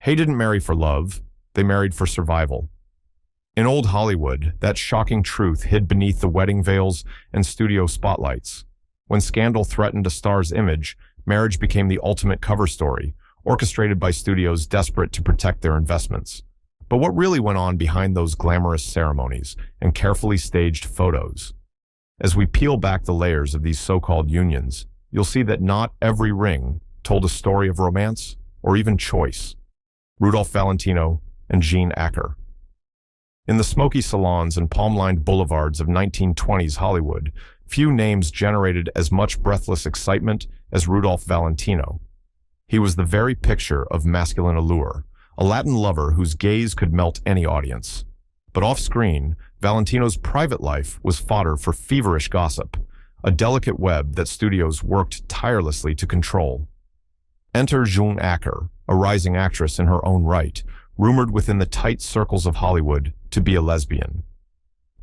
Hay didn't marry for love, they married for survival. In old Hollywood, that shocking truth hid beneath the wedding veils and studio spotlights. When scandal threatened a star's image, marriage became the ultimate cover story, orchestrated by studios desperate to protect their investments. But what really went on behind those glamorous ceremonies and carefully staged photos? As we peel back the layers of these so-called unions, you'll see that not every ring told a story of romance or even choice. Rudolph Valentino and Jean Aker. In the smoky salons and palm-lined boulevards of 1920s Hollywood, few names generated as much breathless excitement as Rudolph Valentino. He was the very picture of masculine allure, a Latin lover whose gaze could melt any audience. But off-screen, Valentino's private life was fodder for feverish gossip, a delicate web that studios worked tirelessly to control. Enter Jean Aker, a rising actress in her own right, rumored within the tight circles of Hollywood to be a lesbian.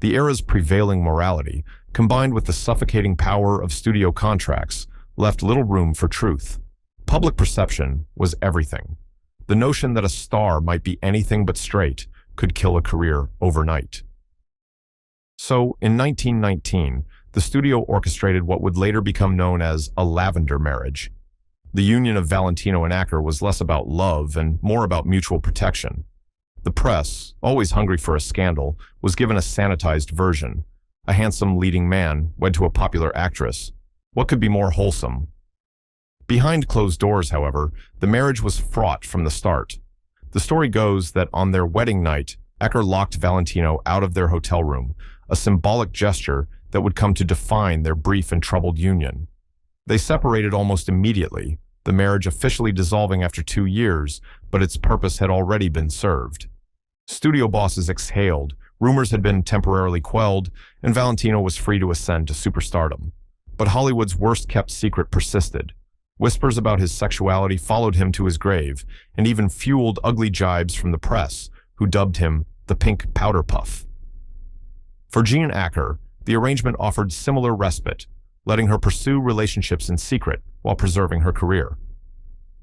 The era's prevailing morality, combined with the suffocating power of studio contracts, left little room for truth. Public perception was everything. The notion that a star might be anything but straight could kill a career overnight. So, in 1919, the studio orchestrated what would later become known as a lavender marriage. The union of Valentino and Aker was less about love and more about mutual protection. The press, always hungry for a scandal, was given a sanitized version. A handsome leading man wed to a popular actress. What could be more wholesome? Behind closed doors, however, the marriage was fraught from the start. The story goes that on their wedding night, Aker locked Valentino out of their hotel room, a symbolic gesture that would come to define their brief and troubled union. They separated almost immediately, the marriage officially dissolving after 2 years, but its purpose had already been served. Studio bosses exhaled, rumors had been temporarily quelled, and Valentino was free to ascend to superstardom. But Hollywood's worst-kept secret persisted. Whispers about his sexuality followed him to his grave, and even fueled ugly jibes from the press, who dubbed him the Pink Powder Puff. For Jean Aker, the arrangement offered similar respite, letting her pursue relationships in secret while preserving her career.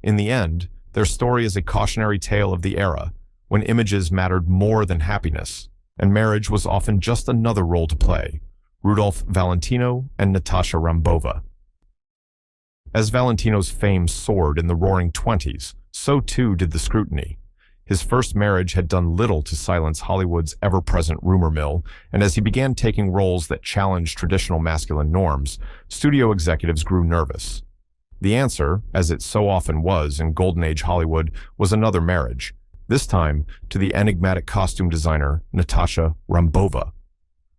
In the end, their story is a cautionary tale of the era, when images mattered more than happiness, and marriage was often just another role to play. Rudolph Valentino and Natasha Ramboa. As Valentino's fame soared in the roaring 20s, so too did the scrutiny. His first marriage had done little to silence Hollywood's ever-present rumor mill, and as he began taking roles that challenged traditional masculine norms, studio executives grew nervous. The answer, as it so often was in Golden Age Hollywood, was another marriage, this time to the enigmatic costume designer Natasha Ramboa.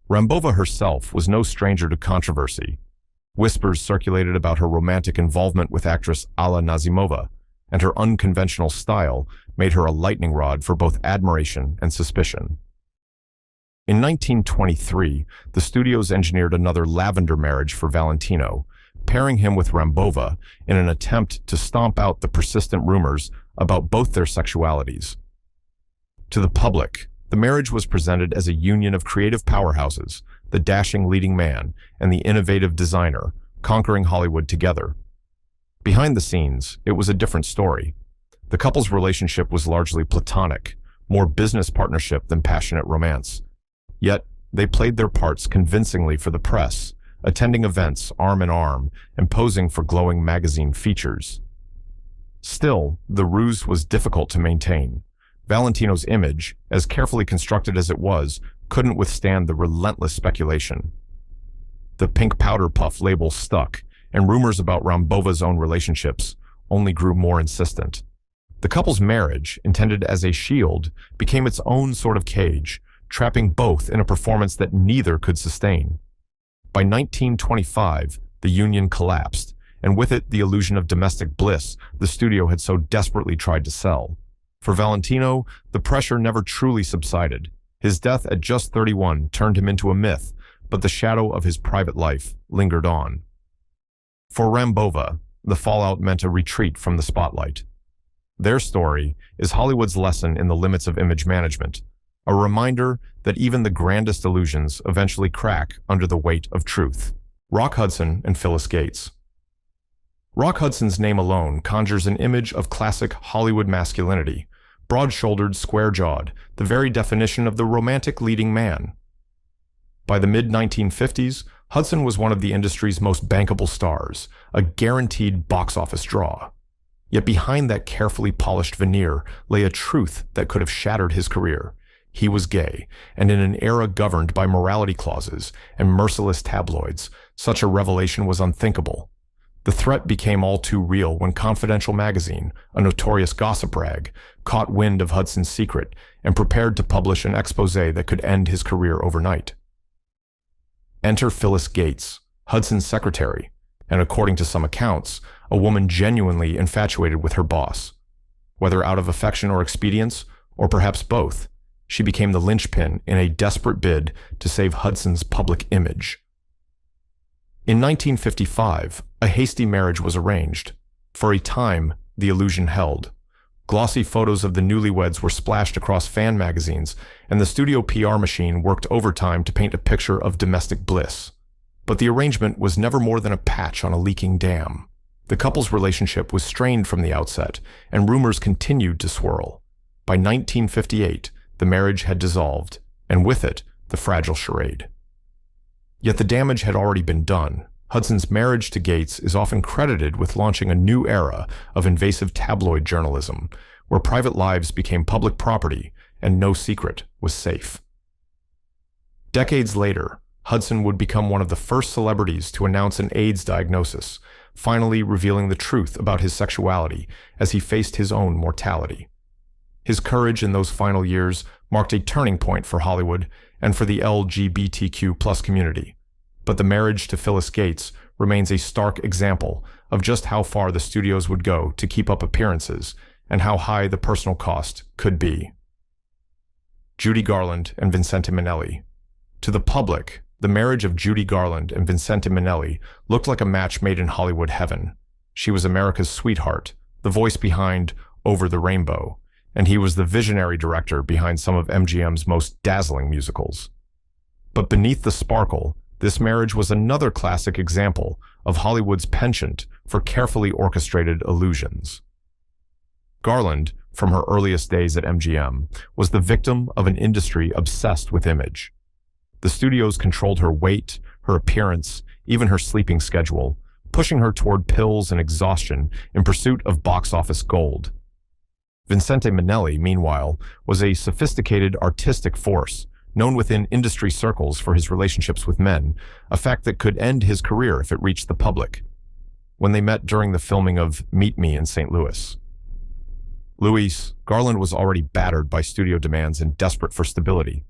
Ramboa herself was no stranger to controversy. Whispers circulated about her romantic involvement with actress Alla Nazimova, and her unconventional style made her a lightning rod for both admiration and suspicion. In 1923, the studios engineered another lavender marriage for Valentino, pairing him with Ramboa in an attempt to stomp out the persistent rumors about both their sexualities. To the public, the marriage was presented as a union of creative powerhouses, the dashing leading man and the innovative designer, conquering Hollywood together. Behind the scenes, it was a different story. The couple's relationship was largely platonic, more business partnership than passionate romance. Yet, they played their parts convincingly for the press, attending events arm in arm and posing for glowing magazine features. Still, the ruse was difficult to maintain. Valentino's image, as carefully constructed as it was, couldn't withstand the relentless speculation. The Pink Powder Puff label stuck, and rumors about Ramboa's own relationships only grew more insistent. The couple's marriage, intended as a shield, became its own sort of cage, trapping both in a performance that neither could sustain. By 1925, the union collapsed, and with it the illusion of domestic bliss the studio had so desperately tried to sell. For Valentino, the pressure never truly subsided. His death at just 31 turned him into a myth, but the shadow of his private life lingered on. For Ramboa, the fallout meant a retreat from the spotlight. Their story is Hollywood's lesson in the limits of image management, a reminder that even the grandest illusions eventually crack under the weight of truth. Rock Hudson and Phyllis Gates. Rock Hudson's name alone conjures an image of classic Hollywood masculinity, broad-shouldered, square-jawed, the very definition of the romantic leading man. By the mid-1950s, Hudson was one of the industry's most bankable stars, a guaranteed box office draw. Yet behind that carefully polished veneer lay a truth that could have shattered his career. He was gay, and in an era governed by morality clauses and merciless tabloids, such a revelation was unthinkable. The threat became all too real when Confidential magazine, a notorious gossip rag, caught wind of Hudson's secret and prepared to publish an exposé that could end his career overnight. Enter Phyllis Gates, Hudson's secretary, and according to some accounts, a woman genuinely infatuated with her boss. Whether out of affection or expedience, or perhaps both, she became the linchpin in a desperate bid to save Hudson's public image. In 1955, a hasty marriage was arranged. For a time, the illusion held. Glossy photos of the newlyweds were splashed across fan magazines, and the studio PR machine worked overtime to paint a picture of domestic bliss. But the arrangement was never more than a patch on a leaking dam. The couple's relationship was strained from the outset, and rumors continued to swirl. By 1958, the marriage had dissolved, and with it, the fragile charade. Yet the damage had already been done. Hudson's marriage to Gates is often credited with launching a new era of invasive tabloid journalism, where private lives became public property and no secret was safe. Decades later, Hudson would become one of the first celebrities to announce an AIDS diagnosis, finally revealing the truth about his sexuality as he faced his own mortality. His courage in those final years marked a turning point for Hollywood and for the LGBTQ+ community. But the marriage to Phyllis Gates remains a stark example of just how far the studios would go to keep up appearances and how high the personal cost could be. Judy Garland and Vincent Minnelli. To the public, the marriage of Judy Garland and Vincent Minnelli looked like a match made in Hollywood heaven. She was America's sweetheart, the voice behind Over the Rainbow, and he was the visionary director behind some of MGM's most dazzling musicals. But beneath the sparkle, this marriage was another classic example of Hollywood's penchant for carefully orchestrated illusions. Garland, from her earliest days at MGM, was the victim of an industry obsessed with image. The studios controlled her weight, her appearance, even her sleeping schedule, pushing her toward pills and exhaustion in pursuit of box office gold. Vincente Minnelli, meanwhile, was a sophisticated artistic force, known within industry circles for his relationships with men, a fact that could end his career if it reached the public. When they met during the filming of Meet Me in St. Louis. Garland was already battered by studio demands and desperate for stability.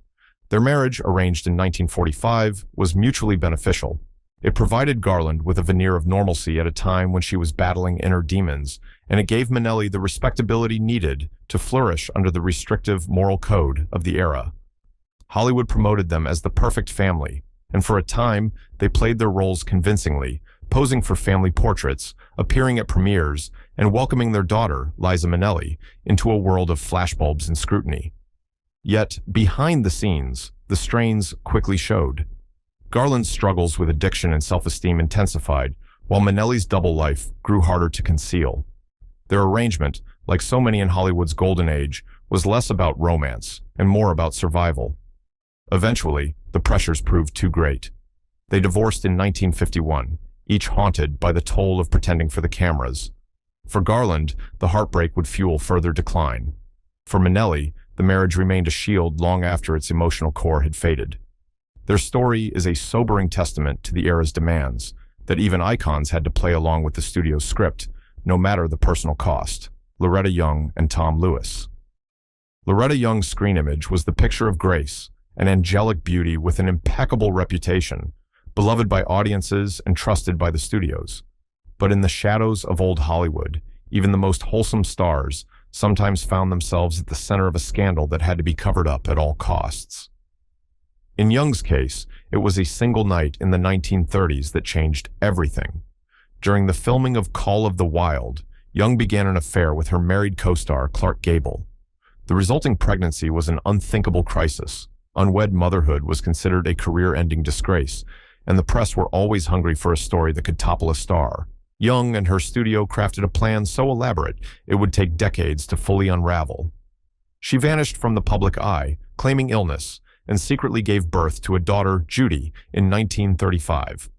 Their marriage, arranged in 1945, was mutually beneficial. It provided Garland with a veneer of normalcy at a time when she was battling inner demons, and it gave Minnelli the respectability needed to flourish under the restrictive moral code of the era. Hollywood promoted them as the perfect family, and for a time, they played their roles convincingly, posing for family portraits, appearing at premieres, and welcoming their daughter, Liza Minnelli, into a world of flashbulbs and scrutiny. Yet, behind the scenes, the strains quickly showed. Garland's struggles with addiction and self-esteem intensified, while Minnelli's double life grew harder to conceal. Their arrangement, like so many in Hollywood's golden age, was less about romance and more about survival. Eventually, the pressures proved too great. They divorced in 1951, each haunted by the toll of pretending for the cameras. For Garland, the heartbreak would fuel further decline. For Minnelli, the marriage remained a shield long after its emotional core had faded. Their story is a sobering testament to the era's demands, that even icons had to play along with the studio's script, no matter the personal cost. Loretta Young and Tom Lewis. Loretta Young's screen image was the picture of grace, an angelic beauty with an impeccable reputation, beloved by audiences and trusted by the studios. But in the shadows of old Hollywood, even the most wholesome stars sometimes found themselves at the center of a scandal that had to be covered up at all costs. In Young's case, it was a single night in the 1930s that changed everything. During the filming of Call of the Wild, Young began an affair with her married co-star Clark Gable. The resulting pregnancy was an unthinkable crisis. Unwed motherhood was considered a career-ending disgrace, and the press were always hungry for a story that could topple a star. Young and her studio crafted a plan so elaborate it would take decades to fully unravel. She vanished from the public eye, claiming illness, and secretly gave birth to a daughter, Judy, in 1935.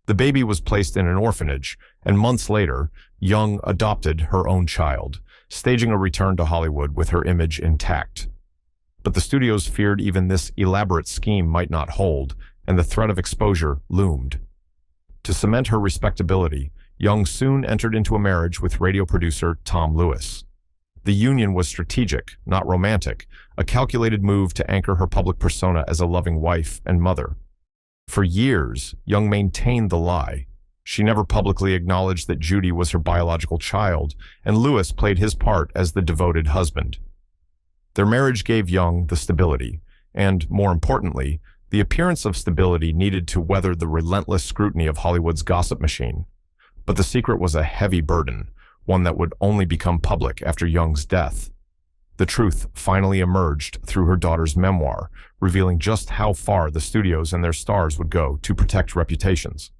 The baby was placed in an orphanage, and months later, Young adopted her own child, staging a return to Hollywood with her image intact. But the studios feared even this elaborate scheme might not hold, and the threat of exposure loomed. To cement her respectability, Young soon entered into a marriage with radio producer Tom Lewis. The union was strategic, not romantic, a calculated move to anchor her public persona as a loving wife and mother. For years, Young maintained the lie. She never publicly acknowledged that Judy was her biological child, and Lewis played his part as the devoted husband. Their marriage gave Young the stability, and, more importantly, the appearance of stability needed to weather the relentless scrutiny of Hollywood's gossip machine. But the secret was a heavy burden, one that would only become public after Young's death. The truth finally emerged through her daughter's memoir, revealing just how far the studios and their stars would go to protect reputations.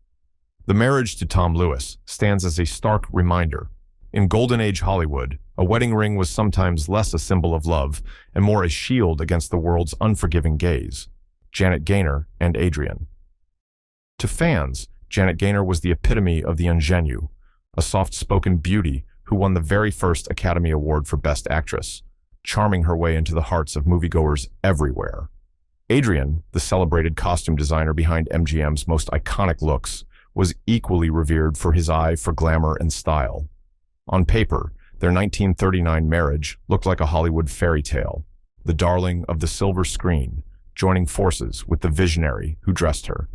The marriage to Tom Lewis stands as a stark reminder. In Golden Age Hollywood, a wedding ring was sometimes less a symbol of love and more a shield against the world's unforgiving gaze. Janet Gaynor and Adrien. To fans, Janet Gaynor was the epitome of the ingenue, a soft-spoken beauty who won the very first Academy Award for Best Actress, charming her way into the hearts of moviegoers everywhere. Adrien, the celebrated costume designer behind MGM's most iconic looks, was equally revered for his eye for glamour and style. On paper, their 1939 marriage looked like a Hollywood fairy tale, the darling of the silver screen, joining forces with the visionary who dressed her.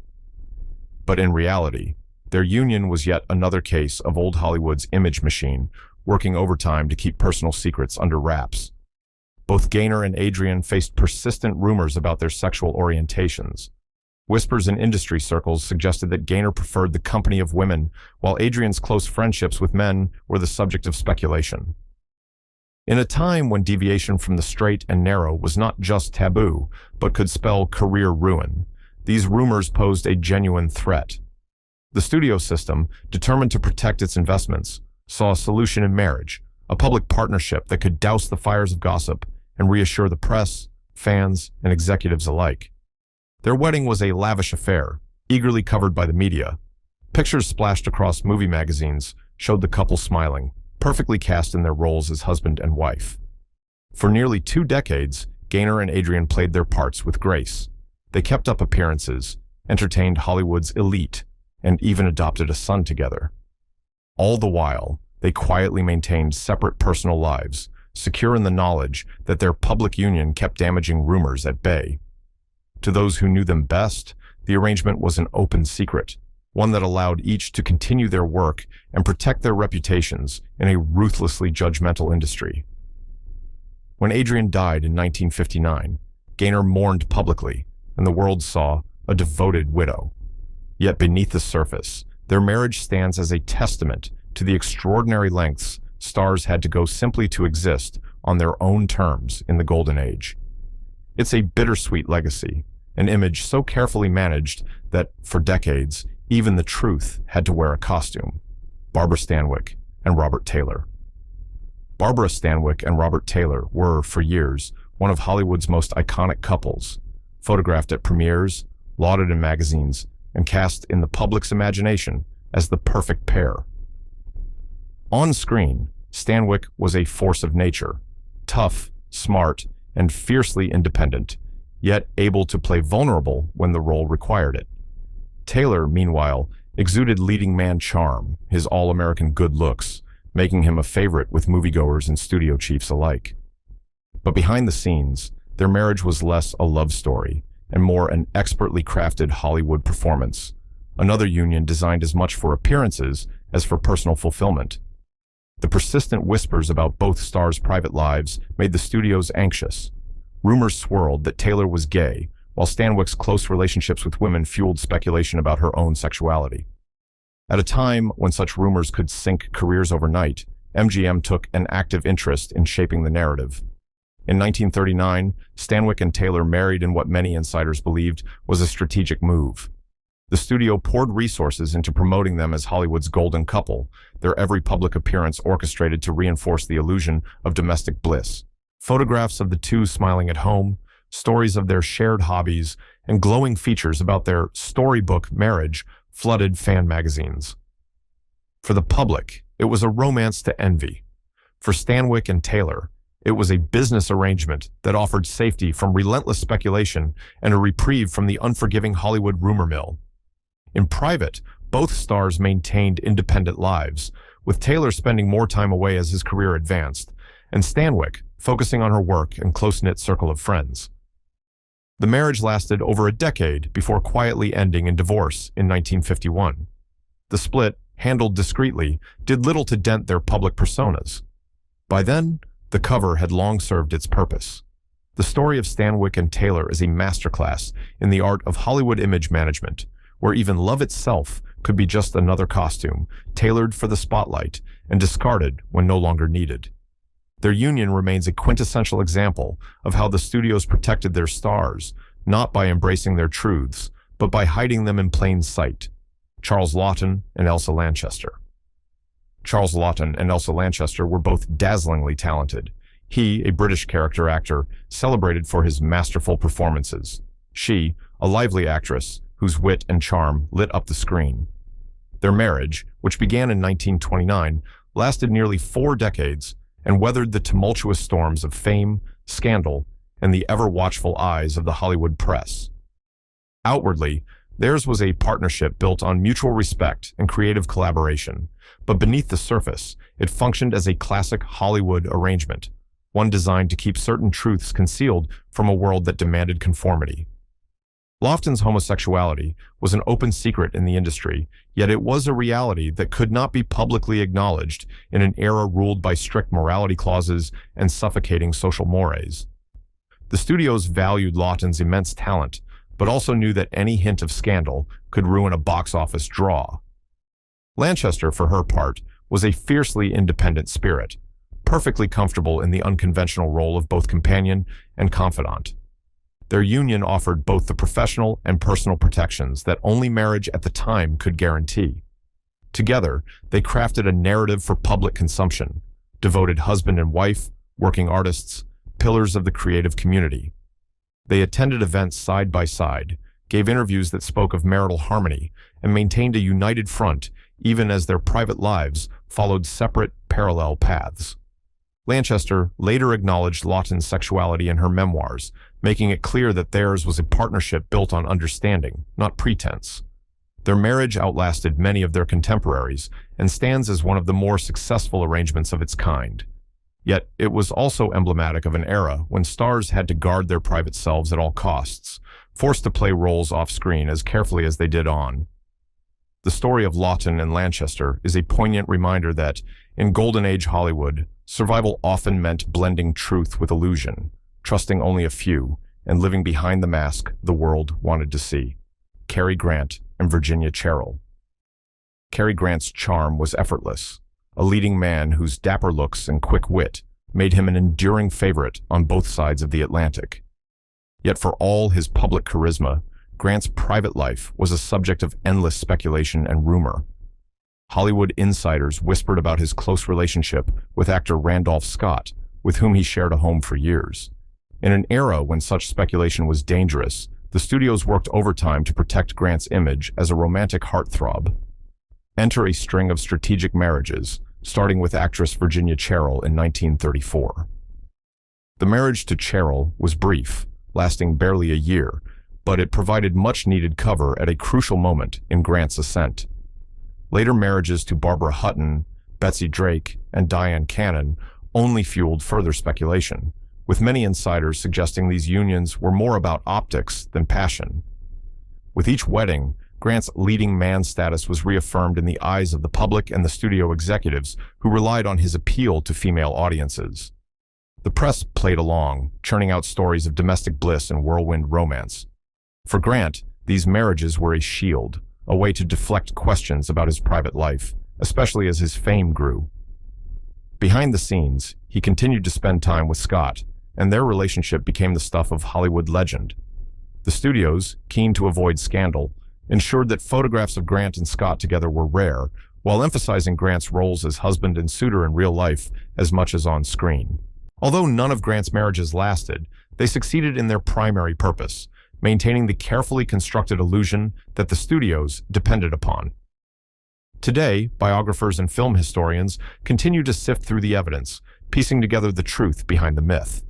But in reality, their union was yet another case of old Hollywood's image machine working overtime to keep personal secrets under wraps. Both Gaynor and Adrien faced persistent rumors about their sexual orientations. Whispers in industry circles suggested that Gaynor preferred the company of women, while Adrien's close friendships with men were the subject of speculation. In a time when deviation from the straight and narrow was not just taboo, but could spell career ruin, these rumors posed a genuine threat. The studio system, determined to protect its investments, saw a solution in marriage, a public partnership that could douse the fires of gossip and reassure the press, fans, and executives alike. Their wedding was a lavish affair, eagerly covered by the media. Pictures splashed across movie magazines showed the couple smiling, perfectly cast in their roles as husband and wife. For nearly 2 decades, Gaynor and Adrien played their parts with grace. They kept up appearances, entertained Hollywood's elite, and even adopted a son together. All the while, they quietly maintained separate personal lives, secure in the knowledge that their public union kept damaging rumors at bay. To those who knew them best, the arrangement was an open secret, one that allowed each to continue their work and protect their reputations in a ruthlessly judgmental industry. When Adrien died in 1959, Gaynor mourned publicly, and the world saw a devoted widow. Yet beneath the surface, their marriage stands as a testament to the extraordinary lengths stars had to go simply to exist on their own terms in the Golden Age. It's a bittersweet legacy, an image so carefully managed that, for decades, even the truth had to wear a costume. Barbara Stanwyck and Robert Taylor. Barbara Stanwyck and Robert Taylor were, for years, one of Hollywood's most iconic couples, photographed at premieres, lauded in magazines, and cast in the public's imagination as the perfect pair. On screen, Stanwyck was a force of nature, tough, smart, and fiercely independent, yet able to play vulnerable when the role required it. Taylor, meanwhile, exuded leading man charm, his all-American good looks, making him a favorite with moviegoers and studio chiefs alike. But behind the scenes, their marriage was less a love story and more an expertly crafted Hollywood performance, another union designed as much for appearances as for personal fulfillment. The persistent whispers about both stars' private lives made the studios anxious. Rumors swirled that Taylor was gay, while Stanwyck's close relationships with women fueled speculation about her own sexuality. At a time when such rumors could sink careers overnight, MGM took an active interest in shaping the narrative. In 1939, Stanwyck and Taylor married in what many insiders believed was a strategic move. The studio poured resources into promoting them as Hollywood's golden couple, their every public appearance orchestrated to reinforce the illusion of domestic bliss. Photographs of the two smiling at home, stories of their shared hobbies, and glowing features about their storybook marriage flooded fan magazines. For the public, it was a romance to envy. For Stanwick and Taylor, it was a business arrangement that offered safety from relentless speculation and a reprieve from the unforgiving Hollywood rumor mill. In private, both stars maintained independent lives, with Taylor spending more time away as his career advanced, and Stanwick focusing on her work and close-knit circle of friends. The marriage lasted over a decade before quietly ending in divorce in 1951. The split, handled discreetly, did little to dent their public personas. By then, the cover had long served its purpose. The story of Stanwick and Taylor is a masterclass in the art of Hollywood image management, where even love itself could be just another costume, tailored for the spotlight and discarded when no longer needed. Their union remains a quintessential example of how the studios protected their stars, not by embracing their truths, but by hiding them in plain sight. Charles Lton and Elsa Lchester. Charles Lton and Elsa Lchester were both dazzlingly talented. He, a British character actor, celebrated for his masterful performances. She, a lively actress whose wit and charm lit up the screen. Their marriage, which began in 1929, lasted nearly 4 decades and weathered the tumultuous storms of fame, scandal, and the ever-watchful eyes of the Hollywood press. Outwardly, theirs was a partnership built on mutual respect and creative collaboration, but beneath the surface, it functioned as a classic Hollywood arrangement, one designed to keep certain truths concealed from a world that demanded conformity. Lofton's homosexuality was an open secret in the industry, yet it was a reality that could not be publicly acknowledged in an era ruled by strict morality clauses and suffocating social mores. The studios valued Lton's immense talent, but also knew that any hint of scandal could ruin a box office draw. Lchester, for her part, was a fiercely independent spirit, perfectly comfortable in the unconventional role of both companion and confidant. Their union offered both the professional and personal protections that only marriage at the time could guarantee. Together, they crafted a narrative for public consumption, devoted husband and wife, working artists, pillars of the creative community. They attended events side by side, gave interviews that spoke of marital harmony, and maintained a united front even as their private lives followed separate, parallel paths. Lchester later acknowledged Lton's sexuality in her memoirs, making it clear that theirs was a partnership built on understanding, not pretense. Their marriage outlasted many of their contemporaries and stands as one of the more successful arrangements of its kind. Yet it was also emblematic of an era when stars had to guard their private selves at all costs, forced to play roles off-screen as carefully as they did on. The story of Lton and Lchester is a poignant reminder that, in Golden Age Hollywood, survival often meant blending truth with illusion, trusting only a few, and living behind the mask the world wanted to see. Cary Grant and Virginia Cheryl. Cary Grant's charm was effortless, a leading man whose dapper looks and quick wit made him an enduring favorite on both sides of the Atlantic. Yet for all his public charisma, Grant's private life was a subject of endless speculation and rumor. Hollywood insiders whispered about his close relationship with actor Randolph Scott, with whom he shared a home for years. In an era when such speculation was dangerous, the studios worked overtime to protect Grant's image as a romantic heartthrob. Enter a string of strategic marriages, starting with actress Virginia Cheryl in 1934. The marriage to Cheryl was brief, lasting barely a year, but it provided much-needed cover at a crucial moment in Grant's ascent. Later marriages to Barbara Hutton, Betsy Drake, and Diane Cannon only fueled further speculation, with many insiders suggesting these unions were more about optics than passion. With each wedding, Grant's leading man status was reaffirmed in the eyes of the public and the studio executives who relied on his appeal to female audiences. The press played along, churning out stories of domestic bliss and whirlwind romance. For Grant, these marriages were a shield, a way to deflect questions about his private life, especially as his fame grew. Behind the scenes, he continued to spend time with Scott, and their relationship became the stuff of Hollywood legend. The studios, keen to avoid scandal, ensured that photographs of Grant and Scott together were rare, while emphasizing Grant's roles as husband and suitor in real life as much as on screen. Although none of Grant's marriages lasted, they succeeded in their primary purpose, maintaining the carefully constructed illusion that the studios depended upon. Today, biographers and film historians continue to sift through the evidence, piecing together the truth behind the myth.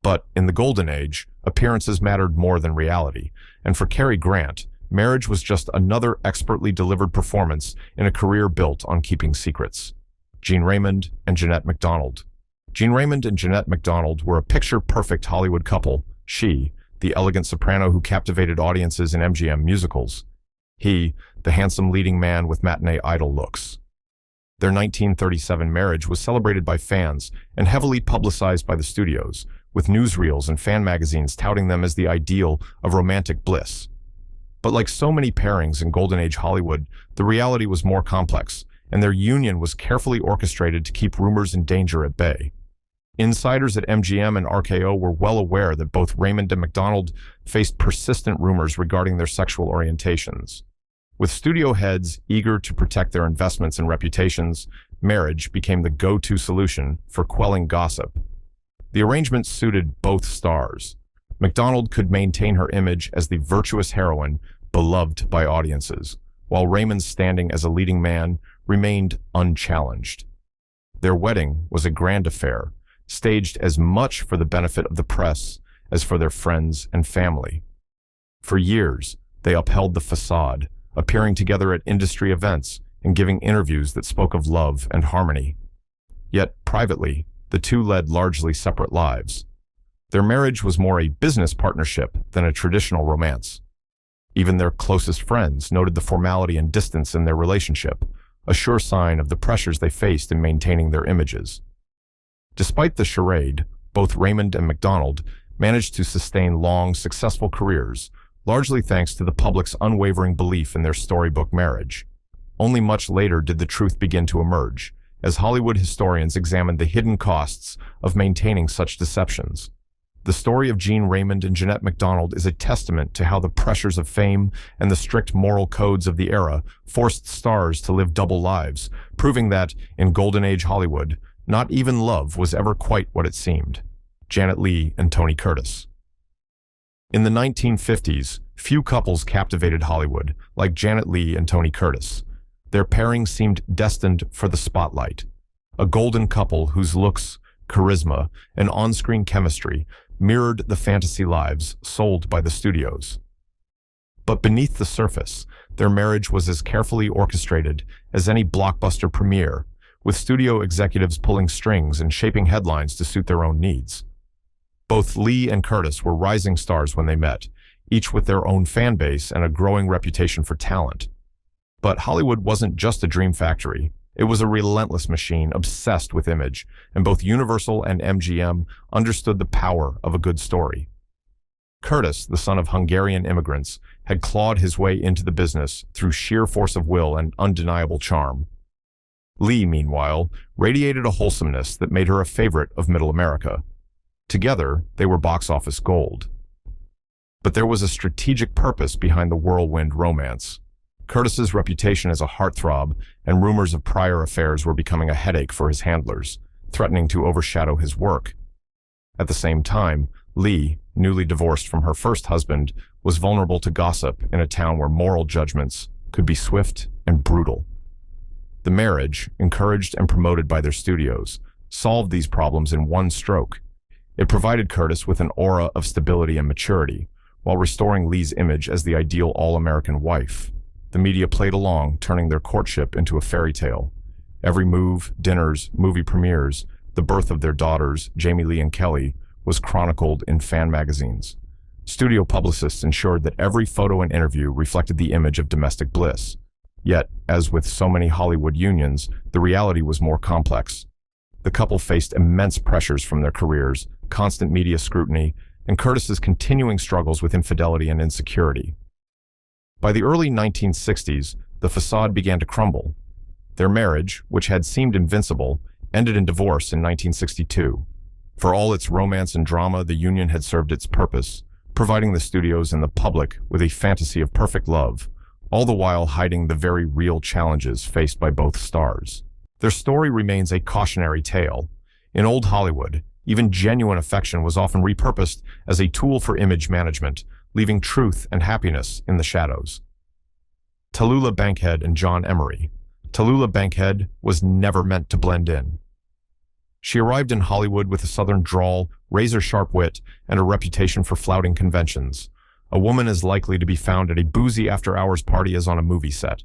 But in the Golden Age, appearances mattered more than reality, and for Cary Grant, marriage was just another expertly delivered performance in a career built on keeping secrets. Jean Raymond and Janette Macdonald. Jean Raymond and Janette Macdonald were a picture-perfect Hollywood couple. She, the elegant soprano who captivated audiences in MGM musicals. He, the handsome leading man with matinee idol looks. Their 1937 marriage was celebrated by fans and heavily publicized by the studios, with newsreels and fan magazines touting them as the ideal of romantic bliss. But like so many pairings in Golden Age Hollywood, the reality was more complex, and their union was carefully orchestrated to keep rumors and danger at bay. Insiders at MGM and RKO were well aware that both Raymond and Macdonald faced persistent rumors regarding their sexual orientations. With studio heads eager to protect their investments and reputations, marriage became the go-to solution for quelling gossip. The arrangement suited both stars. Macdonald could maintain her image as the virtuous heroine beloved by audiences, while Raymond's standing as a leading man remained unchallenged. Their wedding was a grand affair, staged as much for the benefit of the press as for their friends and family. For years, they upheld the facade, appearing together at industry events and giving interviews that spoke of love and harmony. Yet, privately, the two led largely separate lives. Their marriage was more a business partnership than a traditional romance. Even their closest friends noted the formality and distance in their relationship, a sure sign of the pressures they faced in maintaining their images. Despite the charade, both Raymond and Macdonald managed to sustain long, successful careers, largely thanks to the public's unwavering belief in their storybook marriage. Only much later did the truth begin to emerge, as Hollywood historians examined the hidden costs of maintaining such deceptions. The story of Jean Raymond and Janette Macdonald is a testament to how the pressures of fame and the strict moral codes of the era forced stars to live double lives, proving that, in Golden Age Hollywood, not even love was ever quite what it seemed. Janet Leigh and Tony Curtis. In the 1950s, few couples captivated Hollywood like Janet Leigh and Tony Curtis. Their pairing seemed destined for the spotlight. A golden couple whose looks, charisma, and on-screen chemistry mirrored the fantasy lives sold by the studios. But beneath the surface, their marriage was as carefully orchestrated as any blockbuster premiere, with studio executives pulling strings and shaping headlines to suit their own needs. Both Leigh and Curtis were rising stars when they met, each with their own fan base and a growing reputation for talent. But Hollywood wasn't just a dream factory. It was a relentless machine obsessed with image, and both Universal and MGM understood the power of a good story. Curtis, the son of Hungarian immigrants, had clawed his way into the business through sheer force of will and undeniable charm. Leigh, meanwhile, radiated a wholesomeness that made her a favorite of Middle America. Together, they were box office gold. But there was a strategic purpose behind the whirlwind romance. Curtis's reputation as a heartthrob and rumors of prior affairs were becoming a headache for his handlers, threatening to overshadow his work. At the same time, Leigh, newly divorced from her first husband, was vulnerable to gossip in a town where moral judgments could be swift and brutal. The marriage, encouraged and promoted by their studios, solved these problems in one stroke. It provided Curtis with an aura of stability and maturity, while restoring Leigh's image as the ideal all-American wife. The media played along, turning their courtship into a fairy tale. Every move, dinners, movie premieres, the birth of their daughters, Jamie Lee and Kelly, was chronicled in fan magazines. Studio publicists ensured that every photo and interview reflected the image of domestic bliss. Yet, as with so many Hollywood unions, the reality was more complex. The couple faced immense pressures from their careers, constant media scrutiny, and Curtis's continuing struggles with infidelity and insecurity. By the early 1960s, the facade began to crumble. Their marriage, which had seemed invincible, ended in divorce in 1962. For all its romance and drama, the union had served its purpose, providing the studios and the public with a fantasy of perfect love, all the while hiding the very real challenges faced by both stars. Their story remains a cautionary tale. In old Hollywood, even genuine affection was often repurposed as a tool for image management, leaving truth and happiness in the shadows. Tula Bankhead and John Emory. Tula Bankhead was never meant to blend in. She arrived in Hollywood with a southern drawl, razor-sharp wit, and a reputation for flouting conventions. A woman as likely to be found at a boozy after-hours party as on a movie set.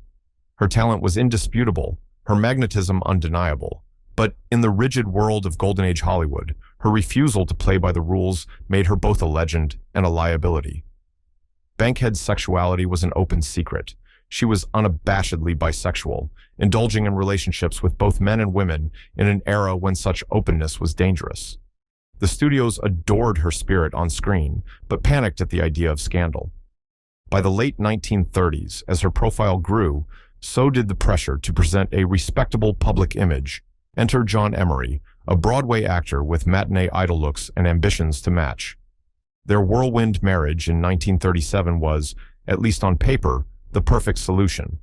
Her talent was indisputable, her magnetism undeniable. But in the rigid world of Golden Age Hollywood, her refusal to play by the rules made her both a legend and a liability. Bankhead's sexuality was an open secret. She was unabashedly bisexual, indulging in relationships with both men and women in an era when such openness was dangerous. The studios adored her spirit on screen, but panicked at the idea of scandal. By the late 1930s, as her profile grew, so did the pressure to present a respectable public image. Enter John Emory, a Broadway actor with matinee idol looks and ambitions to match. Their whirlwind marriage in 1937 was, at least on paper, the perfect solution.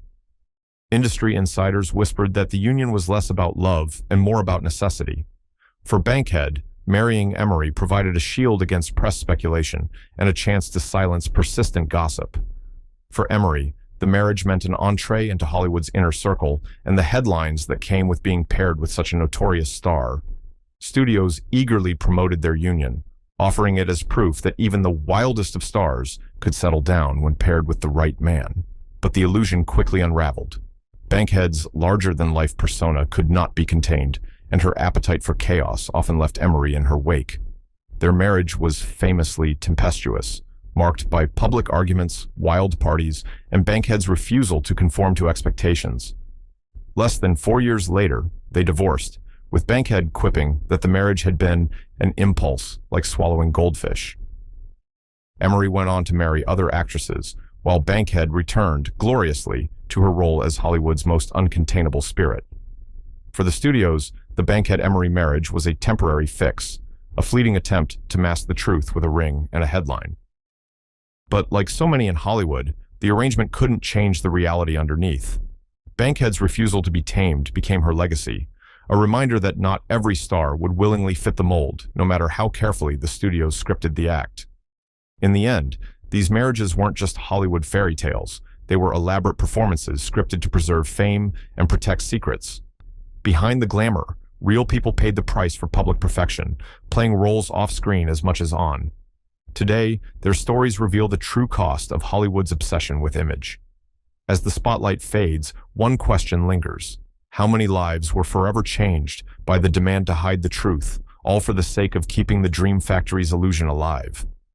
Industry insiders whispered that the union was less about love and more about necessity. For Bankhead, marrying Emory provided a shield against press speculation and a chance to silence persistent gossip. For Emory, the marriage meant an entree into Hollywood's inner circle and the headlines that came with being paired with such a notorious star. Studios eagerly promoted their union, offering it as proof that even the wildest of stars could settle down when paired with the right man. But the illusion quickly unraveled. Bankhead's larger-than-life persona could not be contained, and her appetite for chaos often left Emory in her wake. Their marriage was famously tempestuous, marked by public arguments, wild parties, and Bankhead's refusal to conform to expectations. Less than 4 years later, they divorced, with Bankhead quipping that the marriage had been an impulse like swallowing goldfish. Emory went on to marry other actresses, while Bankhead returned gloriously to her role as Hollywood's most uncontainable spirit. For the studios, the Bankhead-Emory marriage was a temporary fix, a fleeting attempt to mask the truth with a ring and a headline. But like so many in Hollywood, the arrangement couldn't change the reality underneath. Bankhead's refusal to be tamed became her legacy, a reminder that not every star would willingly fit the mold, no matter how carefully the studios scripted the act. In the end, these marriages weren't just Hollywood fairy tales. They were elaborate performances scripted to preserve fame and protect secrets. Behind the glamour, real people paid the price for public perfection, playing roles off-screen as much as on. Today, their stories reveal the true cost of Hollywood's obsession with image. As the spotlight fades, one question lingers. How many lives were forever changed by the demand to hide the truth, all for the sake of keeping the Dream Factory's illusion alive?